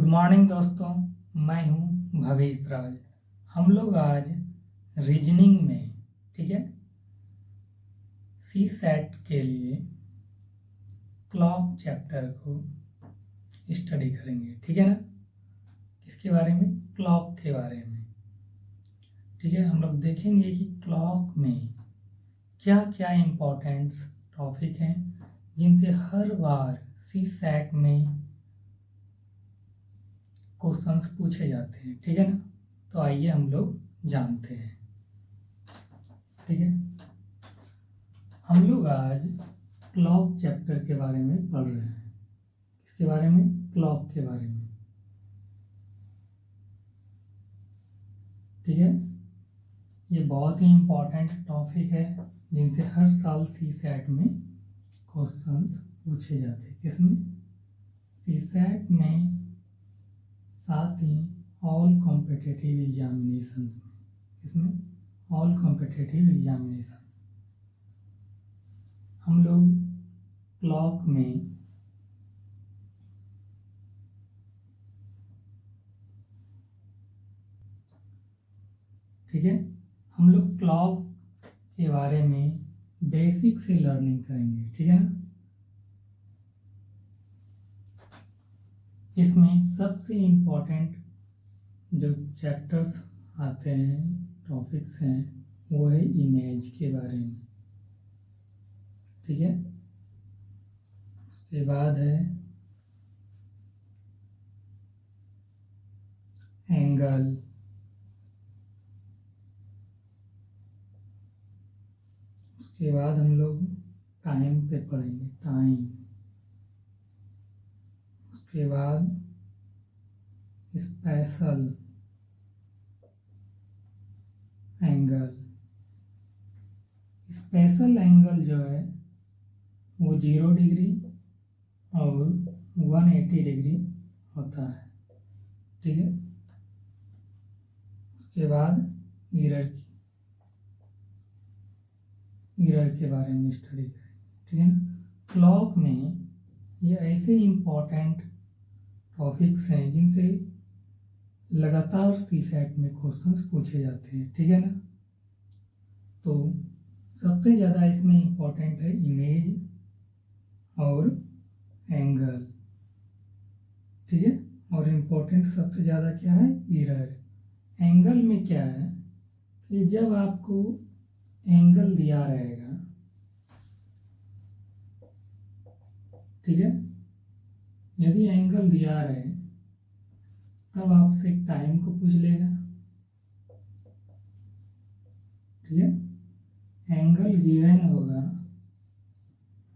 Good morning दोस्तों, मैं हूं भवेश राज। हम लोग आज रीजनिंग में, ठीक है, सी सेट के लिए क्लॉक चैप्टर को स्टडी करेंगे, ठीक है ना। किसके बारे में? क्लॉक के बारे में, ठीक है। हम लोग देखेंगे कि क्लॉक में क्या क्या इम्पोर्टेंट टॉपिक हैं जिनसे हर बार सी सेट में क्वेश्चंस पूछे जाते हैं, ठीक है ना। तो आइए हम लोग जानते हैं, ठीक है। हम लोग आज क्लॉक चैप्टर के बारे में पढ़ रहे हैं। किसके बारे में? क्लॉक के बारे में, ठीक है। ये बहुत ही इम्पोर्टेंट टॉपिक है जिनसे हर साल सी सेट में क्वेश्चंस पूछे जाते हैं। किसमें? सी सेट में, साथ ही ऑल कॉम्पिटिटिव एग्जामिनेशंस में। इसमें ऑल कॉम्पिटिटिव एग्जामिनेशन हम लोग क्लॉक में ठीक है, हम लोग क्लॉक के बारे में बेसिक से लर्निंग करेंगे, ठीक है ना। इसमें सबसे इम्पोर्टेंट जो चैप्टर्स आते हैं, टॉपिक्स हैं, वो है इमेज के बारे में, ठीक है। उसके बाद है एंगल, उसके बाद हम लोग टाइम पे पढ़ेंगे, टाइम। उसके बाद स्पेशल एंगल। स्पेशल एंगल जो है वो 0 डिग्री और 180 डिग्री होता है, ठीक है। उसके बाद मिरर के बारे में स्टडी करेंगे, ठीक है ना। क्लॉक में ये ऐसे इम्पोर्टेंट टॉपिक्स हैं जिनसे लगातार सी सेट में क्वेश्चंस पूछे जाते हैं, ठीक है ना। तो सबसे ज़्यादा इसमें इम्पोर्टेंट है इमेज और एंगल, ठीक है। और इम्पोर्टेंट सबसे ज़्यादा क्या है? मिरर। एंगल में क्या है कि जब आपको एंगल दिया रहेगा, ठीक है, यदि एंगल दिया रहे तब आपसे टाइम को पूछ लेगा, ठीक है। एंगल गिवन होगा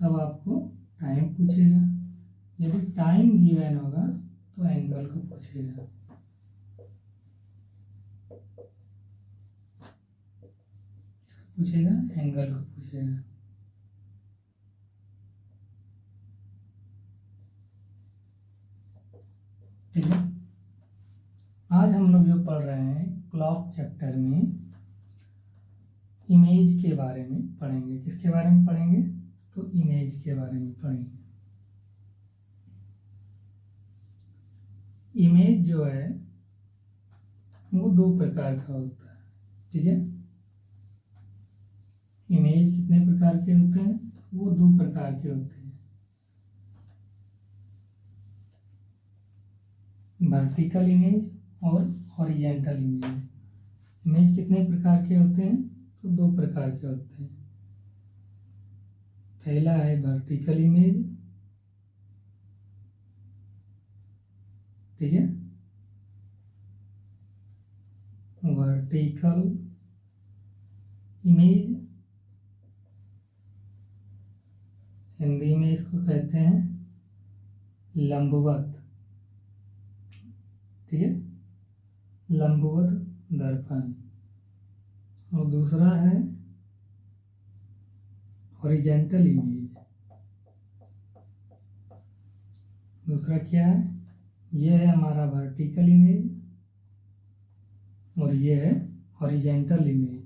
तब आपको टाइम पूछेगा, यदि टाइम गिवन होगा तो एंगल को पूछेगा। पूछेगा एंगल को पूछेगा, ठीक है। आज हम लोग जो पढ़ रहे हैं क्लॉक चैप्टर में इमेज के बारे में पढ़ेंगे। किसके बारे में पढ़ेंगे? तो इमेज के बारे में पढ़ेंगे। इमेज जो है वो 2 प्रकार का होता है, ठीक है। इमेज कितने प्रकार के होते हैं? वो 2 प्रकार के होते हैं। वर्टिकल इमेज और हॉरिजॉन्टल इमेज। इमेज कितने प्रकार के होते हैं? तो 2 प्रकार के होते हैं। पहला है वर्टिकल इमेज, ठीक है। वर्टिकल इमेज, हिंदी में इसको कहते हैं लंबवत, ठीक है, लंबवत दर्पण। और दूसरा है हॉरिजॉन्टल इमेज। दूसरा क्या है? ये है हमारा वर्टिकल इमेज और ये है horizontal image.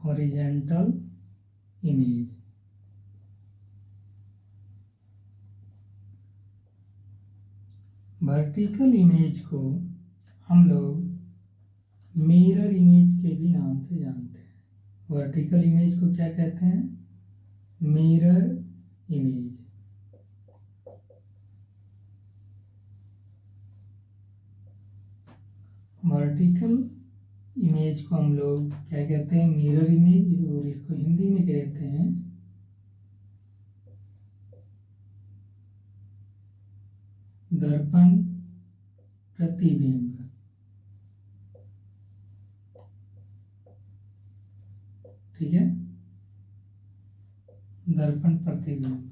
Horizontal image, vertical image को हम लोग मिरर इमेज के भी नाम से जानते हैं। वर्टिकल इमेज को क्या कहते हैं? Mirror image. वर्टिकल इमेज को हम लोग क्या कहते हैं? मिरर इमेज, और इसको हिंदी में कहते हैं दर्पण प्रतिबिंब। ठीक है, दर्पण प्रतिबिंब।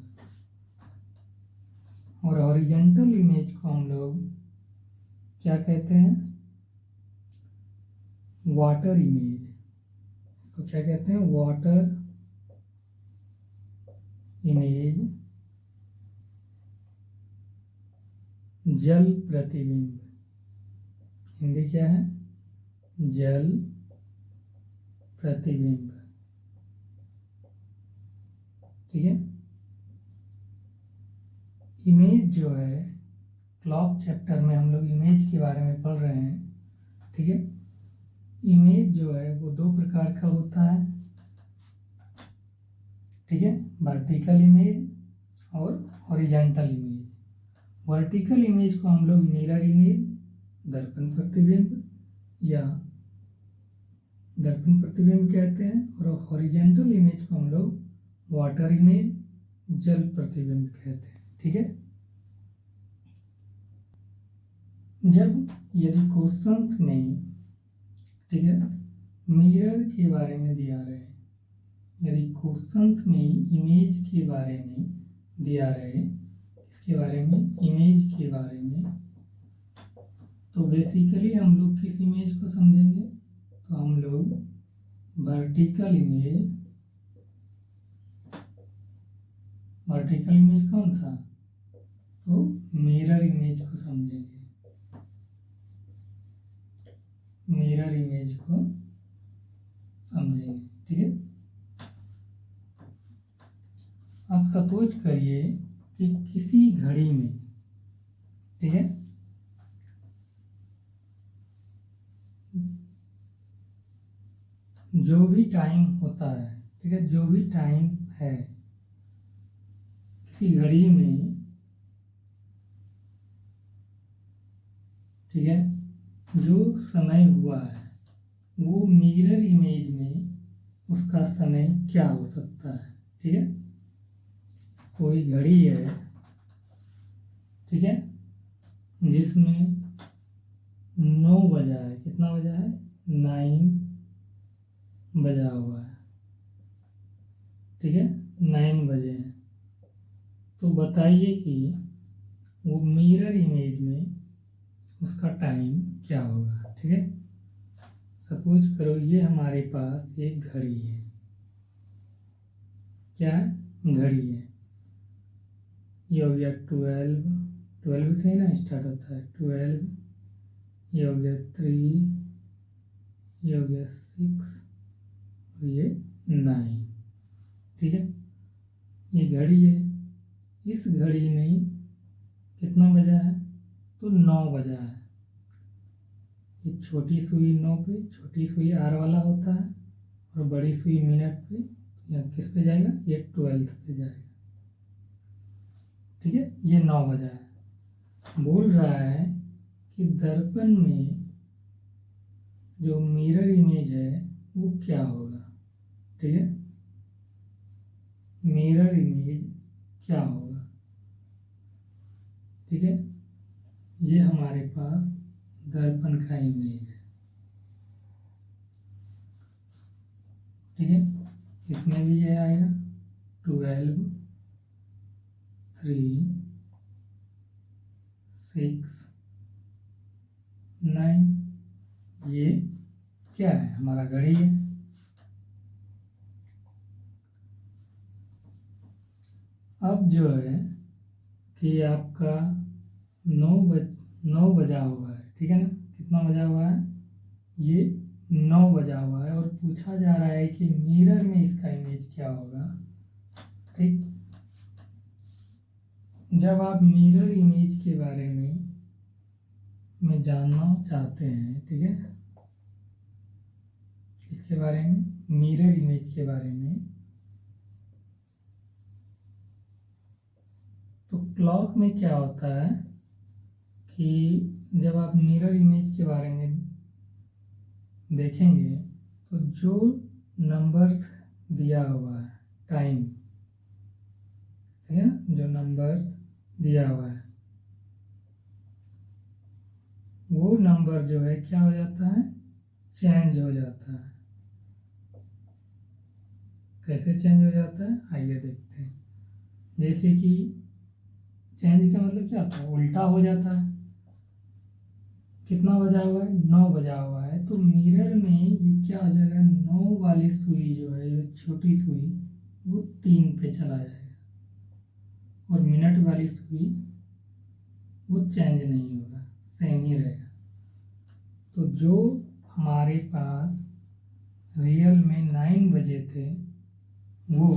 और हॉरिजॉन्टल इमेज को हम लोग क्या कहते हैं? Water image. इसको क्या कहते हैं? वाटर इमेज, जल प्रतिबिंब। हिंदी क्या है? जल प्रतिबिंब। ठीक है, इमेज जो है, क्लॉक चैप्टर में हम लोग इमेज के बारे में पढ़ रहे हैं। ठीक है, इमेज जो है वो दो प्रकार का होता है। ठीक है, वर्टिकल इमेज और हॉरिजॉन्टल इमेज। वर्टिकल इमेज को हम लोग मिरर इमेज, दर्पण प्रतिबिंब या दर्पण प्रतिबिंब कहते हैं, और हॉरिजॉन्टल इमेज को हम लोग वाटर इमेज, जल प्रतिबिंब कहते हैं। ठीक है, जब यदि क्वेश्चंस में, ठीक है, मिरर के बारे में दिया रहे, यदि क्वेश्चंस में इमेज के बारे में दिया रहे, इसके बारे में, इमेज के बारे में, तो बेसिकली हम लोग किस इमेज को समझेंगे? तो हम लोग वर्टिकल इमेज, वर्टिकल इमेज कौन सा? तो मिरर इमेज को समझेंगे, मिरर इमेज को समझेंगे। ठीक है, अब सपोज करिए कि किसी घड़ी में, ठीक है, जो भी टाइम होता है, ठीक है, जो भी टाइम है किसी घड़ी में, ठीक है, जो समय हुआ है वो मिरर इमेज में उसका समय क्या हो सकता है? ठीक है, कोई घड़ी है, ठीक है, जिसमें 9 बजा है। कितना बजा है? 9 बजा हुआ है। ठीक है, 9 बजे हैं। तो बताइए कि वो मिरर इमेज में उसका टाइम क्या होगा? ठीक है, सपोज करो ये हमारे पास एक घड़ी है। क्या है? घड़ी है। ये हो गया 12 से ना स्टार्ट होता है, 12, ये हो गया 3, ये हो गया 6, और ये 9। ठीक है, ये घड़ी है। इस घड़ी में कितना बजा है? तो 9 बजा है। ये छोटी सुई 9 पे, छोटी सुई आर वाला होता है, और बड़ी सुई मिनट पे, या किस पे जाएगा? ये 12th पे जाएगा। ठीक है, ये 9 बजा है। बोल रहा है कि दर्पण में जो मिरर इमेज है वो क्या होगा? ठीक है, मिरर इमेज क्या होगा? ठीक है, ये हमारे पास दर्पण का इमेज है। ठीक है, इसमें भी ये आएगा 12, 3, 6, 9। ये क्या है? हमारा घड़ी है। अब जो है कि आपका 9 बजा हुआ है। ठीक है ना, कितना बजा हुआ है? ये 9 बजा हुआ है, और पूछा जा रहा है कि मिरर में इसका इमेज क्या होगा। ठीक, जब आप मिरर इमेज के बारे में में जानना चाहते हैं, ठीक है, इसके बारे में, मिरर इमेज के बारे में, तो क्लॉक में क्या होता है कि जब आप मिरर इमेज के बारे में देखेंगे तो जो नंबर्स दिया हुआ है टाइम, ठीक है ना, जो नंबर्स दिया हुआ है वो नंबर जो है क्या हो जाता है, चेंज हो जाता है। कैसे चेंज हो जाता है आइए देखते हैं। जैसे कि चेंज का मतलब क्या होता है, उल्टा हो जाता है। कितना बजा हुआ है, 9 बजा हुआ है, तो मिरर में ये क्या हो जाएगा, 9 वाली सुई जो है, ये छोटी सुई, वो 3 पे चला जाएगा, और मिनट वाली सुई वो चेंज नहीं होगा, सेम ही रहेगा। तो जो हमारे पास रियल में 9 बजे थे वो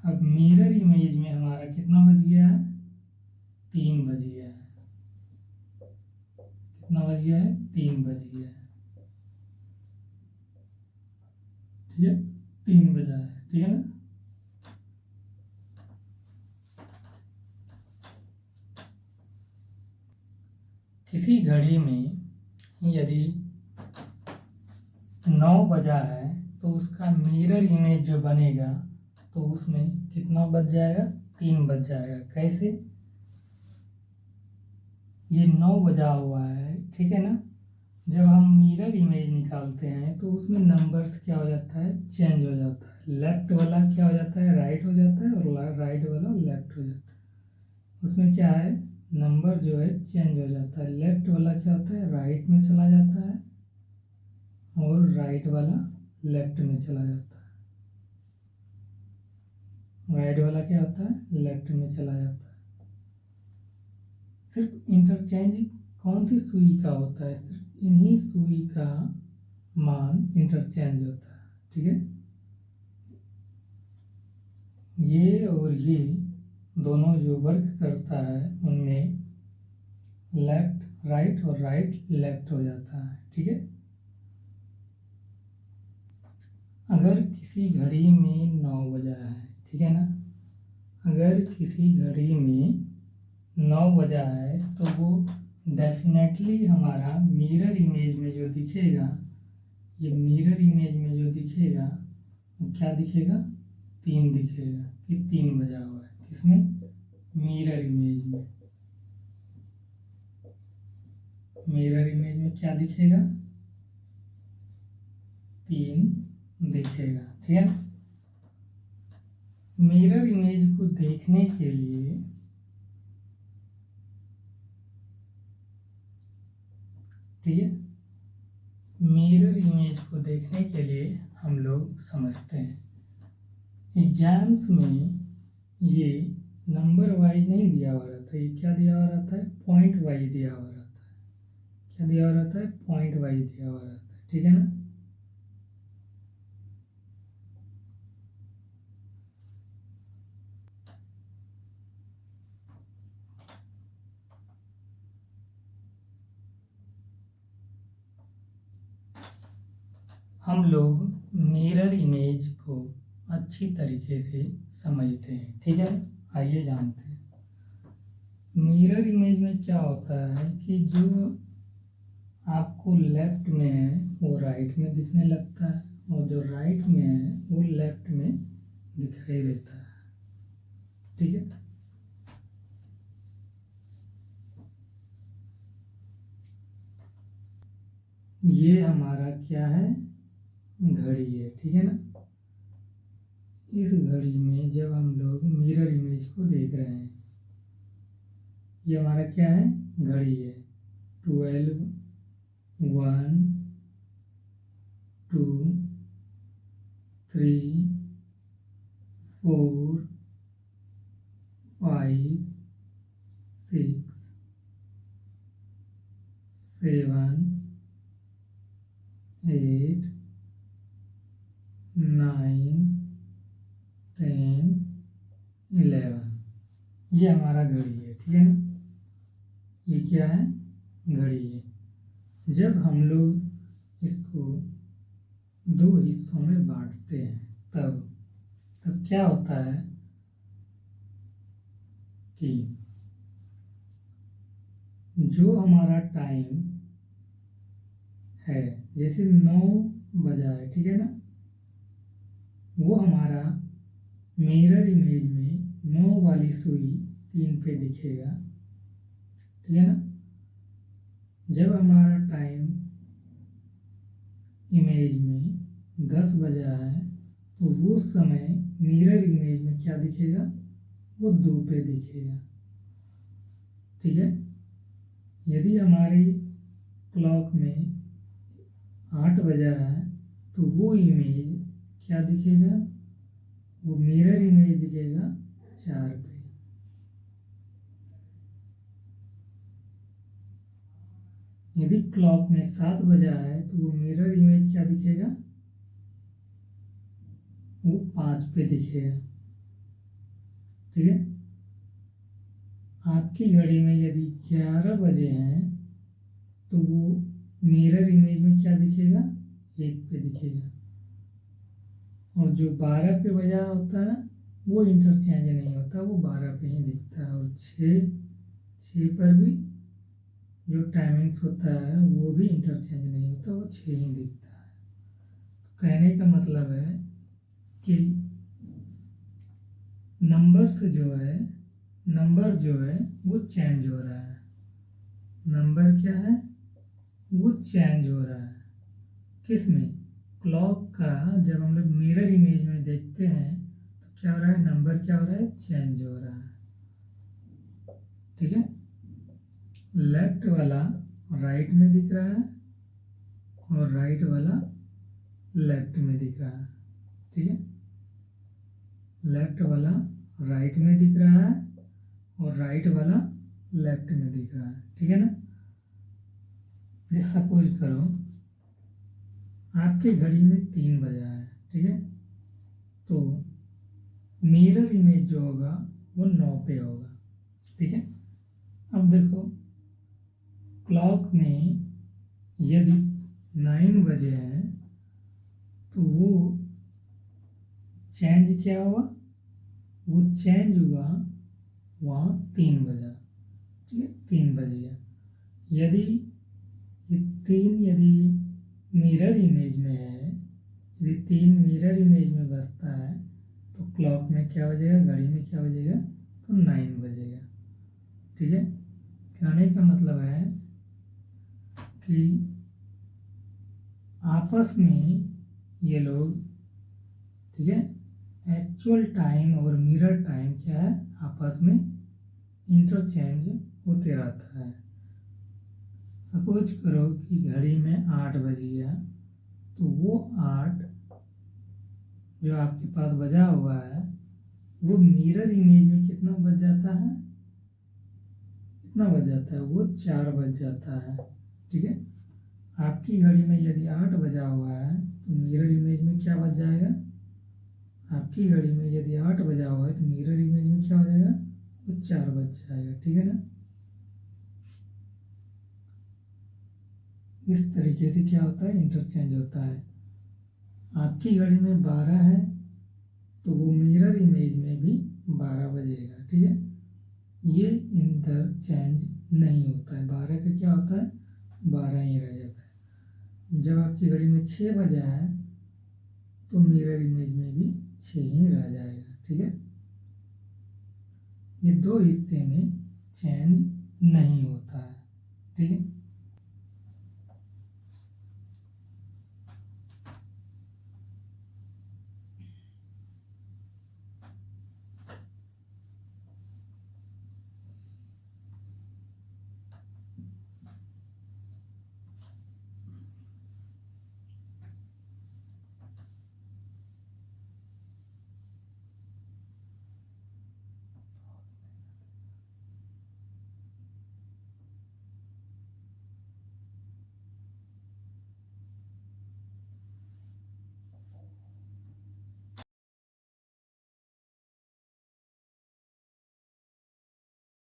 अब मिरर इमेज में हमारा कितना बज गया है, 3 बज गया है। कितना बज गया है, 3 बज गया है, ठीक है, 3 बजा है, ठीक है ना। किसी घड़ी में यदि 9 बजा है तो उसका मिरर इमेज जो बनेगा तो उसमें कितना बज जाएगा, 3 बज जाएगा। कैसे, ये 9 बजा हुआ है, ठीक है ना, जब हम मिरर इमेज निकालते हैं तो उसमें नंबर्स क्या हो जाता है, चेंज हो जाता है। लेफ्ट वाला क्या हो जाता है, राइट हो जाता है, और राइट वाला लेफ्ट हो जाता है। उसमें क्या है, नंबर जो है चेंज हो जाता है। लेफ्ट वाला क्या होता है, राइट में चला जाता है, और राइट वाला लेफ्ट में चला जाता है। राइट वाला क्या होता है, लेफ्ट में चला जाता है। सिर्फ इंटरचेंज कौन सी सुई का होता है, सिर्फ इन्हीं सुई का मान इंटरचेंज होता है, ठीक है। ये और ये दोनों जो वर्क करता है उनमें लेफ्ट राइट और राइट लेफ्ट हो जाता है, ठीक है। अगर किसी घड़ी में 9 बजा है, ठीक है ना, अगर किसी घड़ी में 9 बजा है तो वो डेफिनेटली हमारा मिरर इमेज में जो दिखेगा, ये मिरर इमेज में जो दिखेगा वो क्या दिखेगा, 3 दिखेगा कि 3 बजा हुआ है। किसमें, मिरर इमेज में। मिरर इमेज में क्या दिखेगा, 3 दिखेगा, ठीक है। मिरर इमेज को देखने के लिए ठीक है, मिरर इमेज को देखने के लिए हम लोग समझते हैं एग्जाम्स में ये नंबर वाइज नहीं दिया हुआ रहता है, ये क्या दिया हुआ रहता है, पॉइंट वाइज दिया हुआ रहता है। क्या दिया हुआ रहता है, पॉइंट वाइज दिया हुआ रहता है, ठीक है ना। हम लोग मिरर इमेज को अच्छी तरीके से समझते हैं, ठीक है। आइए जानते हैं मिरर इमेज में क्या होता है कि जो आपको लेफ्ट में है वो राइट में दिखने लगता है, और जो राइट में है वो लेफ्ट में दिखाई देता है, ठीक है। ये हमारा क्या है, घड़ी है, ठीक है ना। इस घड़ी में जब हम लोग मिरर इमेज को देख रहे हैं, ये हमारा क्या है, घड़ी है। 12 1 2 3 4 5 6 7 8 9 10 11, ये हमारा घड़ी है, ठीक है ना। ये क्या है, घड़ी है। जब हम लोग इसको दो हिस्सों में बांटते हैं तब क्या होता है कि जो हमारा टाइम है, जैसे 9 बजा है, ठीक है ना, वो हमारा मिरर इमेज में 9 वाली सुई 3 पे दिखेगा, ठीक है ना। जब हमारा टाइम इमेज में 10 बजा है तो वो समय मिरर इमेज में क्या दिखेगा, वो 2 पे दिखेगा, ठीक है। यदि हमारी क्लॉक में 8 बजा है तो वो इमेज क्या दिखेगा, वो मिरर इमेज दिखेगा 4 पे। यदि क्लॉक में 7 बजा है तो वो मिरर इमेज क्या दिखेगा, वो 5 पे दिखेगा, ठीक है। आपकी घड़ी में यदि 11 बजे हैं तो वो मिरर इमेज में क्या दिखेगा, 1 पे दिखेगा। और जो 12 पे बजा होता है वो इंटरचेंज नहीं होता, वो 12 पे ही दिखता है। और 6 पर भी जो टाइमिंग्स होता है वो भी इंटरचेंज नहीं होता, वो 6 ही दिखता है। तो कहने का मतलब है कि नंबर जो है वो चेंज हो रहा है। नंबर क्या है, वो चेंज हो रहा है। किस में, क्लॉक का। जब हम लोग मिरर इमेज में देखते हैं तो क्या हो रहा है, नंबर क्या हो रहा है, चेंज हो रहा है, ठीक है। लेफ्ट वाला राइट में दिख रहा है और राइट वाला लेफ्ट में दिख रहा है, ठीक है। लेफ्ट वाला राइट में दिख रहा है और राइट वाला लेफ्ट में दिख रहा है, ठीक है ना। जैसे सपोज करो आपकी घड़ी में 3 बजा है, ठीक है, तो मिरर इमेज जो होगा वो 9 पे होगा, ठीक है। अब देखो क्लॉक में यदि 9 बजे हैं तो वो चेंज क्या हुआ, वो चेंज हुआ वहाँ 3 बजा, ठीक है, 3 बज गया। यदि ये 3 यदि मिरर इमेज में है, यदि 3 मिरर इमेज में बजता है तो क्लॉक में क्या बजेगा, घड़ी में क्या बजेगा, तो 9 बजेगा, ठीक है। कहने का मतलब है कि आपस में ये लोग, ठीक है, एक्चुअल टाइम और मिरर टाइम क्या है, आपस में इंटरचेंज होते रहता है। सपोज करो कि घड़ी में 8 बज गया तो वो 8 जो आपके पास बजा हुआ है वो मिरर इमेज में कितना बज जाता है, कितना बज जाता है, वो 4 बज जाता है, ठीक है। आपकी घड़ी में यदि 8 बजा हुआ है तो मिरर इमेज में क्या बज जाएगा, आपकी घड़ी में यदि 8 बजा हुआ है तो मिरर इमेज में क्या हो जाएगा, वो 4 बज जाएगा, ठीक है ना। इस तरीके से क्या होता है, इंटरचेंज होता है। आपकी घड़ी में 12 है तो वो मिरर इमेज में भी 12 बजेगा, ठीक है। ये इंटरचेंज नहीं होता है, 12 का क्या होता है, 12 ही रह जाता है। जब आपकी घड़ी में 6 बजा है तो मिरर इमेज में भी 6 ही रह जाएगा, ठीक है। ये दो हिस्से में चेंज नहीं होता है, ठीक है।